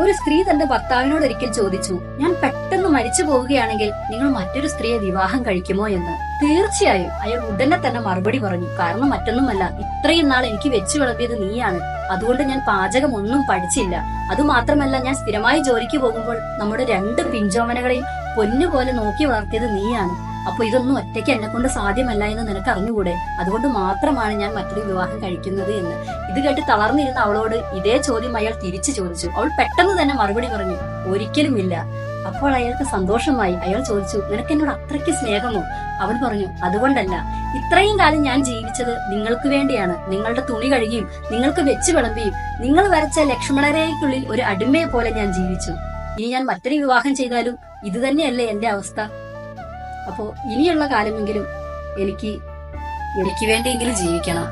ഒരു സ്ത്രീ തന്റെ ഭർത്താവിനോട് ഒരിക്കൽ ചോദിച്ചു, ഞാൻ പെട്ടെന്ന് മരിച്ചു പോവുകയാണെങ്കിൽ നിങ്ങൾ മറ്റൊരു സ്ത്രീയെ വിവാഹം കഴിക്കുമോ എന്ന്. തീർച്ചയായും അയാൾ ഉടനെ തന്നെ മറുപടി പറഞ്ഞു. കാരണം മറ്റൊന്നുമല്ല, ഇത്രയും നാൾ എനിക്ക് വെച്ചു വിളമ്പിയത് നീയാണ്. അതുകൊണ്ട് ഞാൻ പാചകം ഒന്നും പഠിച്ചില്ല. അതുമാത്രമല്ല, ഞാൻ സ്ഥിരമായി ജോലിക്ക് പോകുമ്പോൾ നമ്മുടെ 2 പിഞ്ചോമനകളെയും പൊന്നുപോലെ നോക്കി വളർത്തിയത് നീയാണ്. അപ്പൊ ഇതൊന്നും ഒറ്റയ്ക്ക് എന്നെ കൊണ്ട് സാധ്യമല്ല എന്ന് നിനക്ക് അറിഞ്ഞുകൂടെ? അതുകൊണ്ട് മാത്രമാണ് ഞാൻ മറ്റൊരു വിവാഹം കഴിക്കുന്നത് എന്ന്. ഇത് കേട്ട് തളർന്നിരുന്ന അവളോട് ഇതേ ചോദ്യം അയാൾ തിരിച്ചു ചോദിച്ചു. അവൾ പെട്ടെന്ന് തന്നെ മറുപടി പറഞ്ഞു, ഒരിക്കലുമില്ല. അപ്പോൾ അയാൾക്ക് സന്തോഷമായി. അയാൾ ചോദിച്ചു, നിനക്ക് എന്നോട് അത്രയ്ക്ക് സ്നേഹമോ? അവൾ പറഞ്ഞു, അതുകൊണ്ടല്ല. ഇത്രയും കാലം ഞാൻ ജീവിച്ചത് നിങ്ങൾക്ക് വേണ്ടിയാണ്. നിങ്ങളുടെ തുണി കഴുകിയും നിങ്ങൾക്ക് വെച്ച് വിളമ്പിയും നിങ്ങൾ വരച്ച ലക്ഷ്മണരേഖയ്ക്കുള്ളിൽ ഒരു അടിമയെ പോലെ ഞാൻ ജീവിച്ചു. ഇനി ഞാൻ മറ്റൊരു വിവാഹം ചെയ്താലും ഇത് തന്നെയല്ലേ എന്റെ അവസ്ഥ? അപ്പോ ഇനിയുള്ള കാലമെങ്കിലും എനിക്ക് വേണ്ടിയെങ്കിലും ജീവിക്കണം.